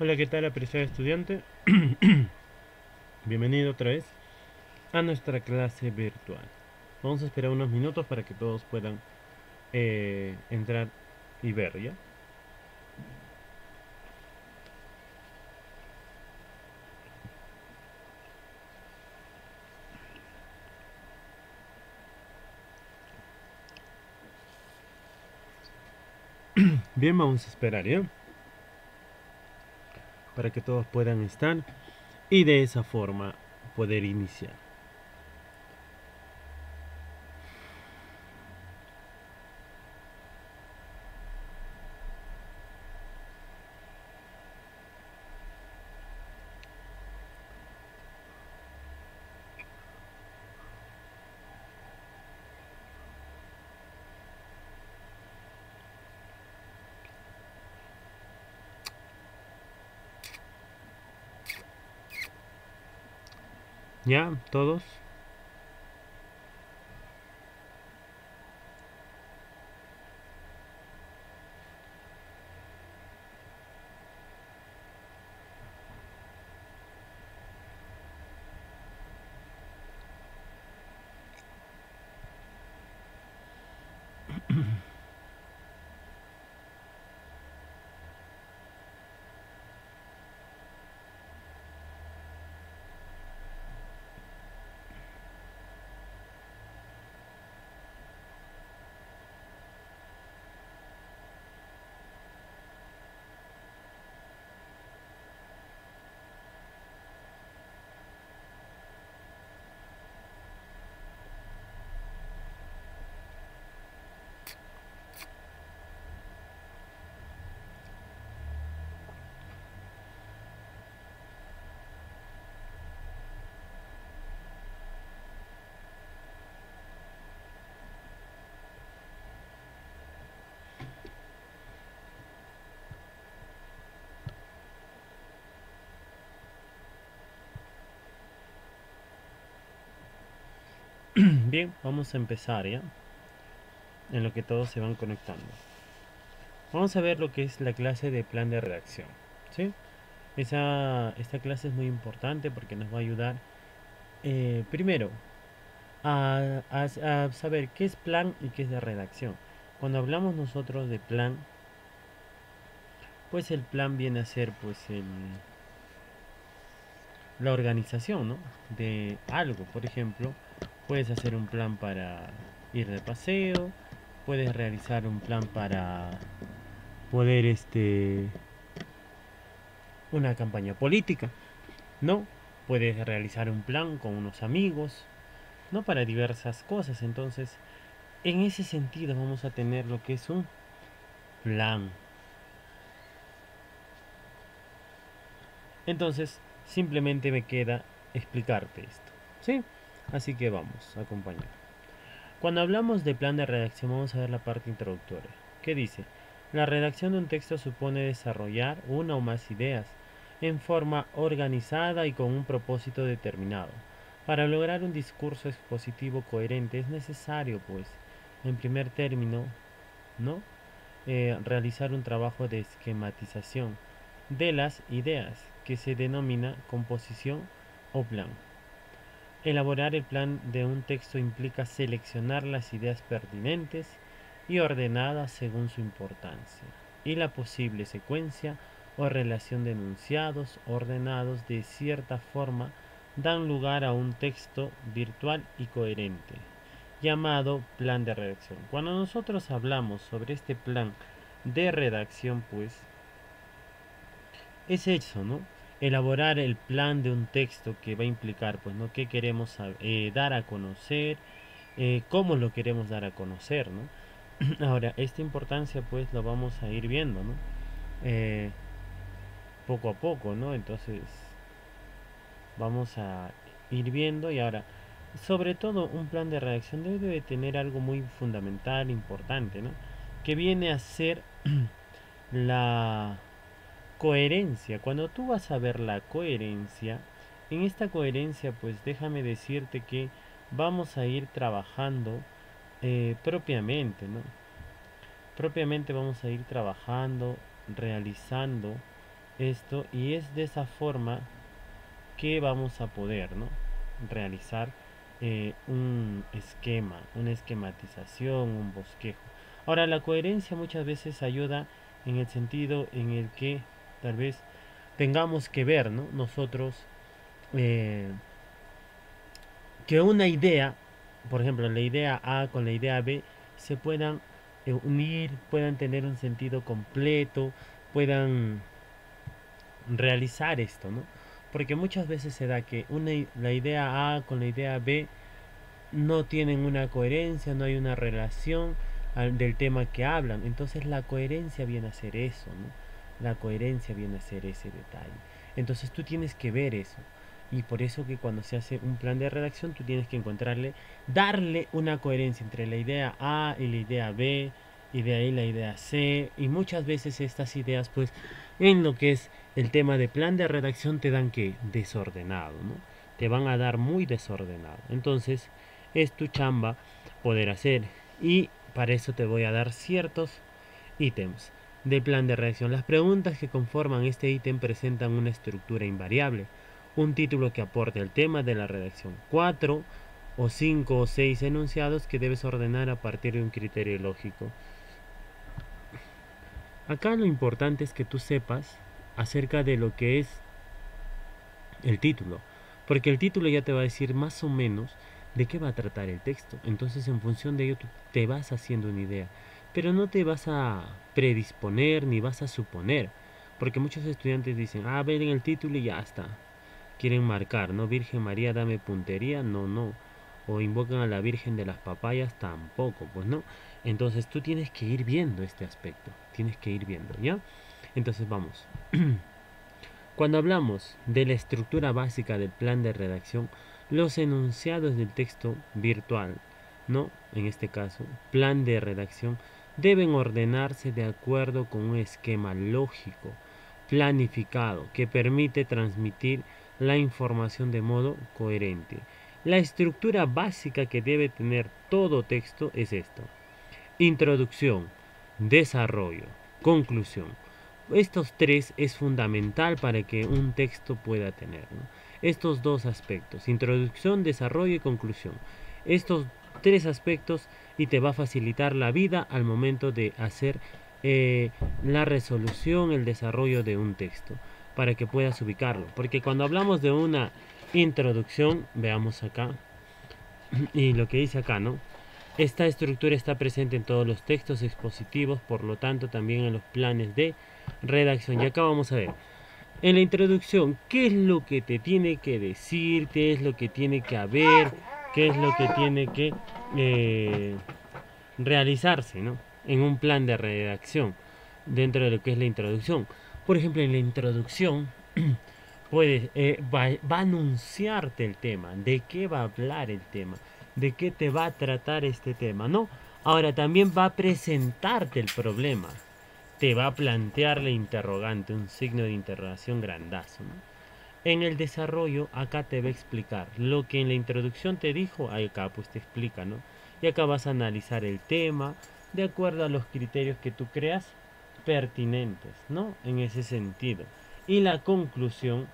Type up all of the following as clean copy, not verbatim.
Hola, ¿qué tal, apreciado estudiante? Bienvenido otra vez a nuestra clase virtual. Vamos a esperar unos minutos para que todos puedan entrar y ver, ¿ya? Bien, vamos a esperar, ¿ya? Para que todos puedan estar y de esa forma poder iniciar. ¿Ya? ¿Todos? Bien, vamos a empezar, ¿ya? En lo que todos se van conectando. Vamos a ver lo que es la clase de plan de redacción, ¿sí? Esta clase es muy importante porque nos va a ayudar, primero, a saber qué es plan y qué es de redacción. Cuando hablamos nosotros de plan, pues el plan viene a ser pues la organización, ¿no? De algo. Por ejemplo, puedes hacer un plan para ir de paseo, puedes realizar un plan para poder una campaña política, ¿no? Puedes realizar un plan con unos amigos, ¿no? Para diversas cosas. Entonces, en ese sentido vamos a tener lo que es un plan. Entonces, simplemente me queda explicarte esto, ¿sí? Así que vamos, acompañar. Cuando hablamos de plan de redacción, vamos a ver la parte introductoria. ¿Qué dice? La redacción de un texto supone desarrollar una o más ideas en forma organizada y con un propósito determinado. Para lograr un discurso expositivo coherente es necesario, pues, en primer término, ¿no? Realizar un trabajo de esquematización de las ideas, que se denomina composición o plan. Elaborar el plan de un texto implica seleccionar las ideas pertinentes y ordenadas según su importancia, y la posible secuencia o relación de enunciados ordenados de cierta forma dan lugar a un texto virtual y coherente, llamado plan de redacción. Cuando nosotros hablamos sobre este plan de redacción, pues es eso, ¿no? Elaborar el plan de un texto que va a implicar, pues, ¿no? ¿Qué queremos dar a conocer? ¿Cómo lo queremos dar a conocer, ¿no? Ahora, esta importancia, pues, lo vamos a ir viendo, ¿no? Eh, Poco a poco, ¿no? Entonces, vamos a ir viendo y ahora, sobre todo, un plan de redacción debe tener algo muy fundamental, importante, ¿no? Que viene a ser la coherencia. Cuando tú vas a ver la coherencia, en esta coherencia, pues déjame decirte que vamos a ir trabajando propiamente, ¿no? Propiamente vamos a ir trabajando, realizando esto, y es de esa forma que vamos a poder, ¿no?, realizar un esquema, una esquematización, un bosquejo. Ahora, la coherencia muchas veces ayuda en el sentido en el que tal vez tengamos que ver, ¿no?, nosotros, eh, que una idea, por ejemplo, la idea A con la idea B, se puedan unir, puedan tener un sentido completo, puedan realizar esto, ¿no? Porque muchas veces se da que la idea A con la idea B no tienen una coherencia, no hay una relación del tema que hablan. Entonces la coherencia viene a ser eso, ¿no? La coherencia viene a ser ese detalle. Entonces tú tienes que ver eso. Y por eso que cuando se hace un plan de redacción, tú tienes que darle una coherencia entre la idea A y la idea B, y de ahí la idea C. Y muchas veces estas ideas, pues, en lo que es el tema de plan de redacción, te dan que desordenado, ¿no? Te van a dar muy desordenado. Entonces, es tu chamba poder hacer. Y para eso te voy a dar ciertos ítems del plan de redacción. Las preguntas que conforman este ítem presentan una estructura invariable. Un título que aporte el tema de la redacción. 4 o 5 o 6 enunciados que debes ordenar a partir de un criterio lógico. Acá lo importante es que tú sepas acerca de lo que es el título, porque el título ya te va a decir más o menos de qué va a tratar el texto. Entonces, en función de ello, tú te vas haciendo una idea, pero no te vas a predisponer ni vas a suponer, porque muchos estudiantes dicen, ven el título y ya está, quieren marcar, ¿no? Virgen María, dame puntería, no, no. O invocan a la Virgen de las Papayas, tampoco, pues no. Entonces tú tienes que ir viendo este aspecto, tienes que ir viendo, ¿ya? Entonces vamos. Cuando hablamos de la estructura básica del plan de redacción, los enunciados del texto virtual, ¿no?, en este caso, plan de redacción, deben ordenarse de acuerdo con un esquema lógico, planificado, que permite transmitir la información de modo coherente. La estructura básica que debe tener todo texto es esto: introducción, desarrollo, conclusión. Estos tres es fundamental para que un texto pueda tener, ¿no?, estos dos aspectos: introducción, desarrollo y conclusión. Estos tres aspectos, y te va a facilitar la vida al momento de hacer la resolución, el desarrollo de un texto, para que puedas ubicarlo. Porque cuando hablamos de una introducción, veamos acá, y lo que dice acá, ¿no? Esta estructura está presente en todos los textos expositivos, por lo tanto también en los planes de redacción. Y acá vamos a ver, en la introducción, qué es lo que te tiene que decir, qué es lo que tiene que haber, qué es lo que tiene que realizarse, ¿no?, en un plan de redacción dentro de lo que es la introducción. Por ejemplo, en la introducción va a anunciarte el tema, de qué va a hablar el tema, de qué te va a tratar este tema, ¿no? Ahora también va a presentarte el problema, te va a plantear la interrogante, un signo de interrogación grandazo, ¿no? En el desarrollo, acá te va a explicar lo que en la introducción te dijo, acá pues te explica, ¿no? Y acá vas a analizar el tema de acuerdo a los criterios que tú creas pertinentes, ¿no?, en ese sentido. Y la conclusión,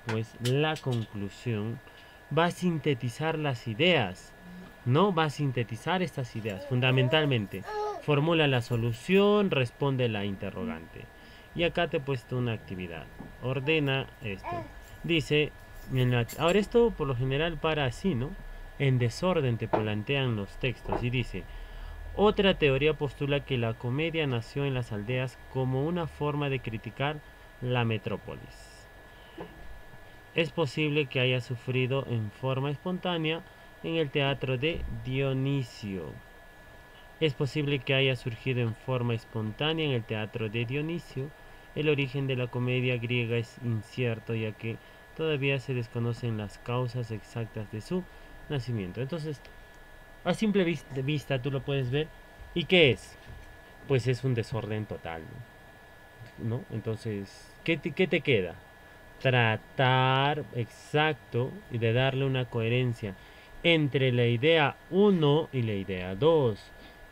pues la conclusión va a sintetizar las ideas, ¿no? Va a sintetizar estas ideas, fundamentalmente. Formula la solución, responde la interrogante. Y acá te he puesto una actividad. Ordena esto. Dice, ahora esto por lo general para así, ¿no? En desorden te plantean los textos y dice: otra teoría postula que la comedia nació en las aldeas como una forma de criticar la metrópolis. Es posible que haya sufrido en forma espontánea en el teatro de Dionisio. Es posible que haya surgido en forma espontánea en el teatro de Dionisio. El origen de la comedia griega es incierto, ya que todavía se desconocen las causas exactas de su nacimiento. Entonces, a simple vista tú lo puedes ver. ¿Y qué es? Pues es un desorden total, ¿no? Entonces, ¿qué te queda? Tratar, exacto, y de darle una coherencia entre la idea 1 y la idea 2.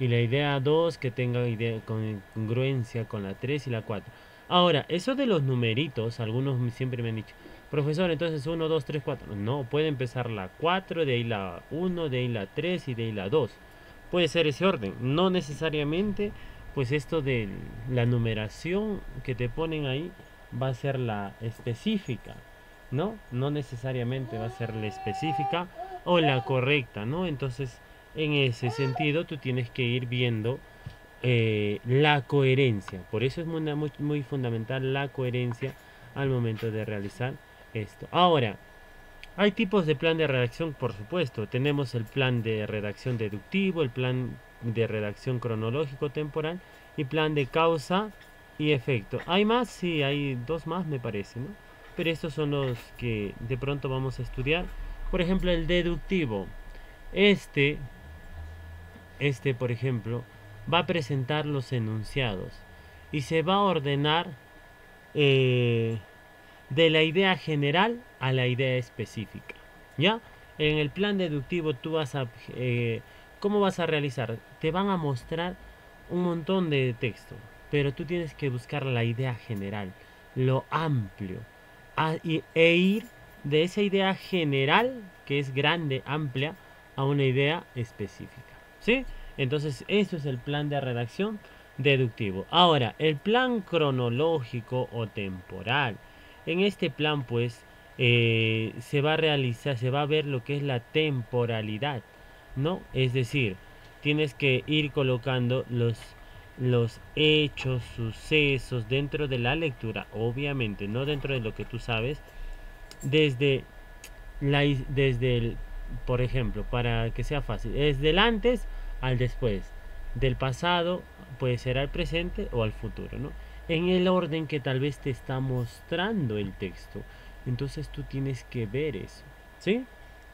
Y la idea 2 que tenga congruencia con la 3 y la 4. Ahora, eso de los numeritos, algunos siempre me han dicho, profesor, entonces uno 2 3 4 no, puede empezar la 4 de ahí la uno, de ahí la 3 y de ahí la 2. Puede ser ese orden, no necesariamente, pues esto de la numeración que te ponen ahí va a ser la específica, ¿no? No necesariamente va a ser la específica o la correcta, ¿no? Entonces, en ese sentido, tú tienes que ir viendo la coherencia. Por eso es muy fundamental la coherencia al momento de realizar esto. Ahora, hay tipos de plan de redacción, por supuesto. Tenemos el plan de redacción deductivo, el plan de redacción cronológico temporal y plan de causa y efecto. ¿Hay más? Sí, hay dos más me parece, ¿no? Pero estos son los que de pronto vamos a estudiar. Por ejemplo, el deductivo. Este, por ejemplo, va a presentar los enunciados y se va a ordenar eh, de la idea general a la idea específica. ¿Ya? En el plan deductivo tú vas a... ¿cómo vas a realizar? Te van a mostrar un montón de texto, pero tú tienes que buscar la idea general, lo amplio, e ir de esa idea general, que es grande, amplia, a una idea específica. ¿Sí? Entonces, eso es el plan de redacción deductivo. Ahora, el plan cronológico o temporal. En este plan, pues, se va a realizar, se va a ver lo que es la temporalidad, ¿no? Es decir, tienes que ir colocando los hechos, sucesos dentro de la lectura, obviamente, no dentro de lo que tú sabes, desde desde el, por ejemplo, para que sea fácil, desde el antes al después, del pasado puede ser al presente o al futuro, ¿no? En el orden que tal vez te está mostrando el texto. Entonces tú tienes que ver eso, ¿sí?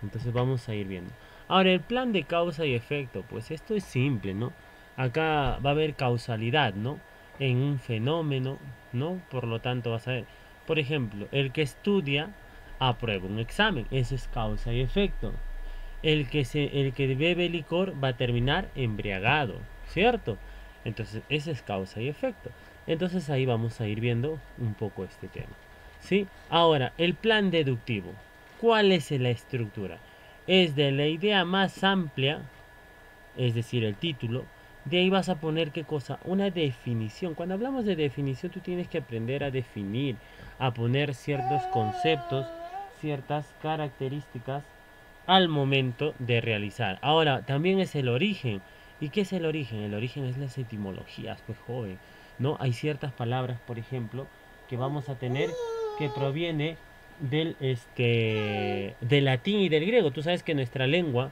Entonces vamos a ir viendo. Ahora, el plan de causa y efecto, pues esto es simple, ¿no? Acá va a haber causalidad, ¿no? En un fenómeno, ¿no? Por lo tanto vas a ver, por ejemplo, el que estudia aprueba un examen, eso es causa y efecto. El que bebe licor va a terminar embriagado, ¿cierto? Entonces, ese es causa y efecto. Entonces ahí vamos a ir viendo un poco este tema. ¿Sí? Ahora, el plan deductivo. ¿Cuál es la estructura? Es de la idea más amplia, es decir, el título. De ahí vas a poner qué cosa, una definición. Cuando hablamos de definición, tú tienes que aprender a definir, a poner ciertos conceptos, ciertas características al momento de realizar. Ahora, también es el origen. ¿Y qué es el origen? El origen es las etimologías, pues joven, ¿no? Hay ciertas palabras, por ejemplo, que vamos a tener que proviene del latín y del griego. Tú sabes que nuestra lengua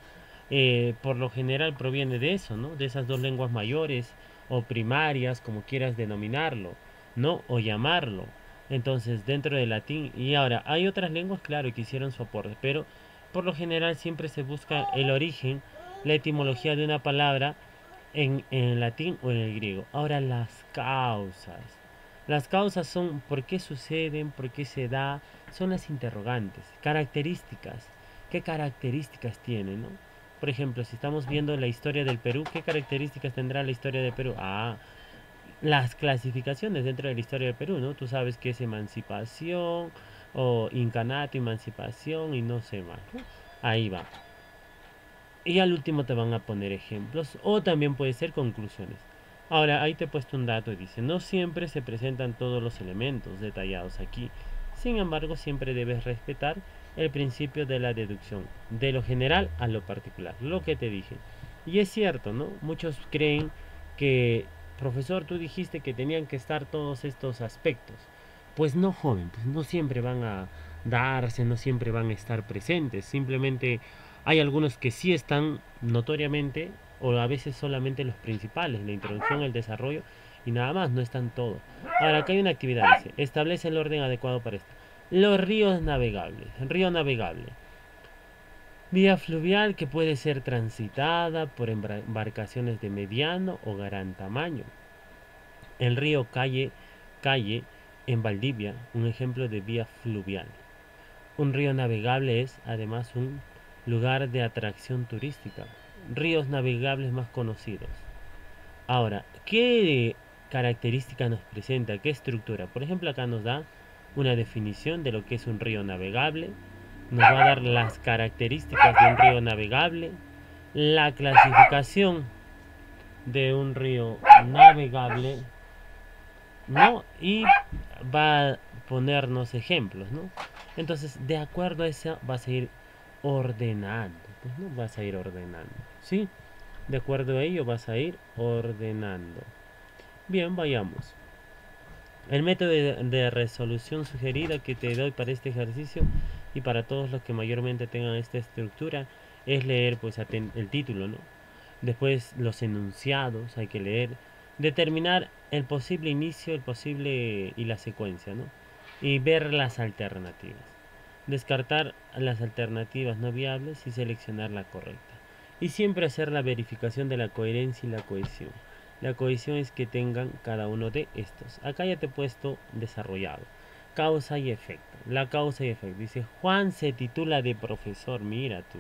por lo general proviene de eso, ¿no? De esas dos lenguas mayores o primarias, como quieras denominarlo, ¿no? O llamarlo. Entonces, dentro del latín. Y ahora, hay otras lenguas, claro, que hicieron su aporte, pero por lo general siempre se busca el origen, la etimología de una palabra en el latín o en el griego. Ahora, las causas. Las causas son por qué suceden, por qué se da, son las interrogantes, características. ¿Qué características tiene, no? Por ejemplo, si estamos viendo la historia del Perú, ¿qué características tendrá la historia del Perú? Ah, las clasificaciones dentro de la historia del Perú, ¿no? Tú sabes que es emancipación o incanato, emancipación y no sé más, ¿no? Ahí va. Y al último te van a poner ejemplos o también puede ser conclusiones. Ahora, ahí te he puesto un dato y dice, no siempre se presentan todos los elementos detallados aquí. Sin embargo, siempre debes respetar el principio de la deducción, de lo general a lo particular, lo que te dije. Y es cierto, ¿no? Muchos creen que, profesor, tú dijiste que tenían que estar todos estos aspectos. Pues no, joven, pues no siempre van a darse, no siempre van a estar presentes. Simplemente hay algunos que sí están notoriamente, o a veces solamente los principales, la introducción, el desarrollo, y nada más, no están todos. Ahora, acá hay una actividad, dice, establece el orden adecuado para esto. Los ríos navegables. Río navegable. Vía fluvial que puede ser transitada por embarcaciones de mediano o gran tamaño. El río Calle en Valdivia, un ejemplo de vía fluvial. Un río navegable es además un lugar de atracción turística. Ríos navegables más conocidos. Ahora, características nos presenta? ¿Qué estructura? Por ejemplo, acá nos da una definición de lo que es un río navegable, nos va a dar las características de un río navegable, la clasificación de un río navegable, ¿no? Y va a ponernos ejemplos, ¿no? Entonces, de acuerdo a eso, vas a ir ordenando, pues, ¿no? Vas a ir ordenando, ¿sí? De acuerdo a ello, vas a ir ordenando. Bien, vayamos. El método de resolución sugerida que te doy para este ejercicio y para todos los que mayormente tengan esta estructura es leer pues el título, ¿no? Después los enunciados hay que leer, determinar el posible inicio, el posible y la secuencia, ¿no? Y ver las alternativas. Descartar las alternativas no viables y seleccionar la correcta. Y siempre hacer la verificación de la coherencia y la cohesión. La cohesión es que tengan cada uno de estos. Acá ya te he puesto desarrollado. Causa y efecto. La causa y efecto. Dice, Juan se titula de profesor. Mira tú.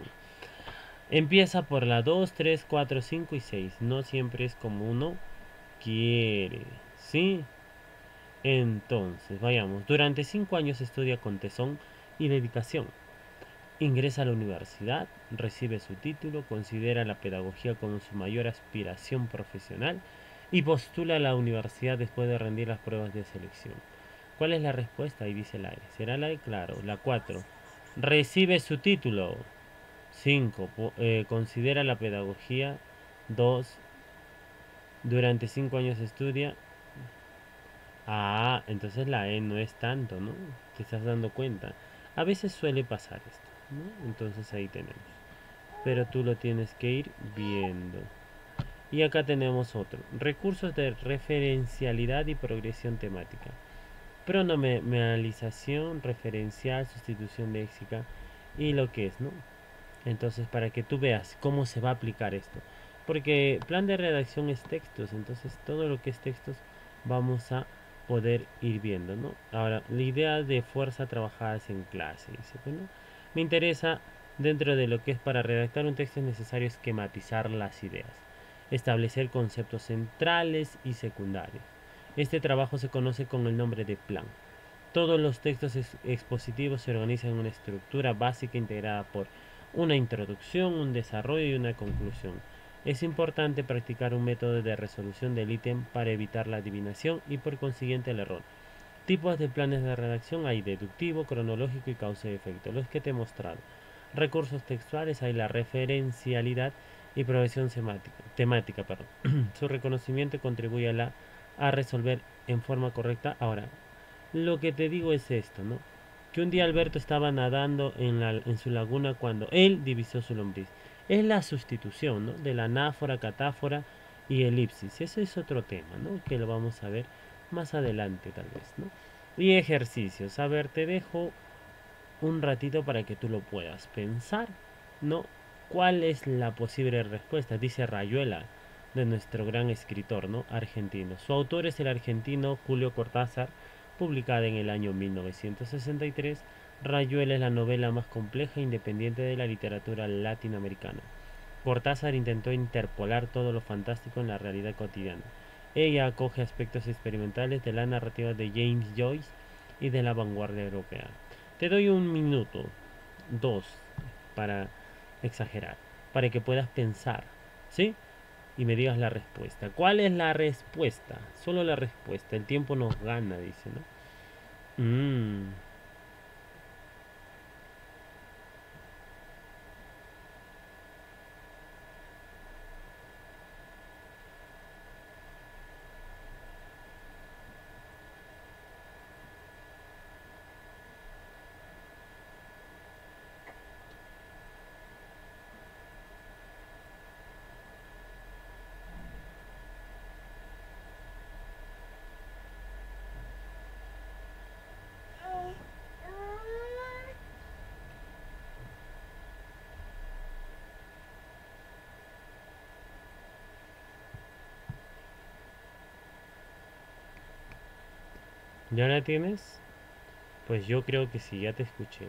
Empieza por la 2, 3, 4, 5 y 6. No siempre es como uno quiere. ¿Sí? Entonces, vayamos. Durante 5 años estudia con tesón y dedicación. Ingresa a la universidad, recibe su título, considera la pedagogía como su mayor aspiración profesional y postula a la universidad después de rendir las pruebas de selección. ¿Cuál es la respuesta? Ahí dice la E. ¿Será la E? Claro. La 4. Recibe su título. 5. Considera la pedagogía. 2. Durante 5 años estudia. Ah, entonces la E no es tanto, ¿no? Te estás dando cuenta. A veces suele pasar esto, ¿no? Entonces ahí tenemos. Pero tú lo tienes que ir viendo. Y acá tenemos otro. Recursos de referencialidad y progresión temática. Pronominalización, referencial, sustitución léxica y lo que es, ¿no? Entonces, para que tú veas cómo se va a aplicar esto. Porque plan de redacción es textos, entonces todo lo que es textos vamos a poder ir viendo, ¿no? Ahora, la idea de fuerza trabajadas en clase, dice, bueno, me interesa dentro de lo que es para redactar un texto es necesario esquematizar las ideas, establecer conceptos centrales y secundarios. Este trabajo se conoce con el nombre de plan. Todos los textos expositivos se organizan en una estructura básica integrada por una introducción, un desarrollo y una conclusión. Es importante practicar un método de resolución del ítem para evitar la adivinación y por consiguiente el error. Tipos de planes de redacción hay deductivo, cronológico y causa y efecto, los que te he mostrado. Recursos textuales hay la referencialidad y progresión temática. Su reconocimiento contribuye a resolver en forma correcta. Ahora, lo que te digo es esto, ¿no? Que un día Alberto estaba nadando en su laguna cuando él divisó su lombriz. Es la sustitución, ¿no? De la anáfora, catáfora y elipsis. Ese es otro tema, ¿no? Que lo vamos a ver más adelante tal vez, ¿no? Y ejercicios. A ver, te dejo un ratito para que tú lo puedas pensar, ¿no? ¿Cuál es la posible respuesta? Dice Rayuela, de nuestro gran escritor, ¿no? Argentino. Su autor es el argentino Julio Cortázar, publicada en el año 1963. Rayuela es la novela más compleja e independiente de la literatura latinoamericana. Cortázar intentó interpolar todo lo fantástico en la realidad cotidiana. Ella acoge aspectos experimentales de la narrativa de James Joyce y de la vanguardia europea. Te doy un minuto, dos, para exagerar, para que puedas pensar, ¿sí? Y me digas la respuesta. ¿Cuál es la respuesta? Solo la respuesta. El tiempo nos gana, dice, ¿no? Mmm. ¿Ya la tienes? Pues yo creo que sí, ya te escuché.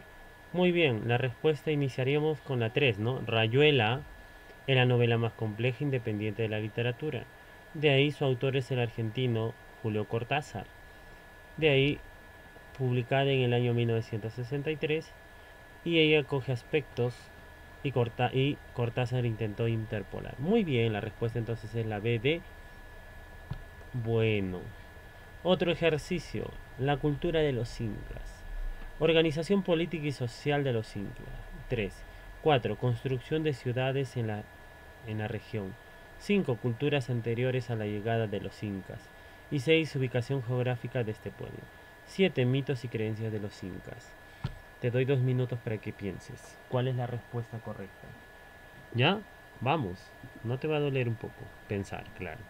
Muy bien, la respuesta iniciaríamos con la 3, ¿no? Rayuela es la novela más compleja e independiente de la literatura. De ahí su autor es el argentino Julio Cortázar. De ahí publicada en el año 1963 y ella coge aspectos y Cortázar intentó interpolar. Muy bien, la respuesta entonces es la B de bueno. Otro ejercicio, la cultura de los incas. Organización política y social de los incas. 3. 4. Construcción de ciudades en la región. 5. Culturas anteriores a la llegada de los incas. Y 6. Ubicación geográfica de este pueblo. 7. Mitos y creencias de los incas. Te doy 2 minutos para que pienses. ¿Cuál es la respuesta correcta? ¿Ya? Vamos. No te va a doler un poco pensar, claro.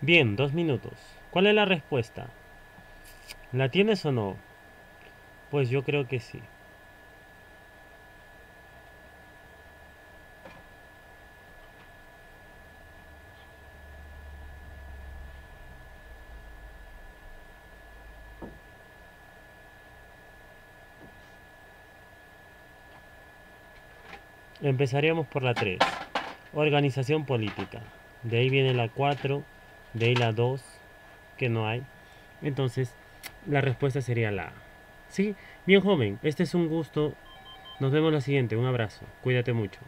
Bien, 2 minutos. ¿Cuál es la respuesta? ¿La tienes o no? Pues yo creo que sí. Empezaríamos por la 3. Organización política. De ahí viene la 4. De ahí la 2. Que no hay. Entonces, la respuesta sería la A. Sí, bien joven. Este es un gusto. Nos vemos la siguiente. Un abrazo. Cuídate mucho.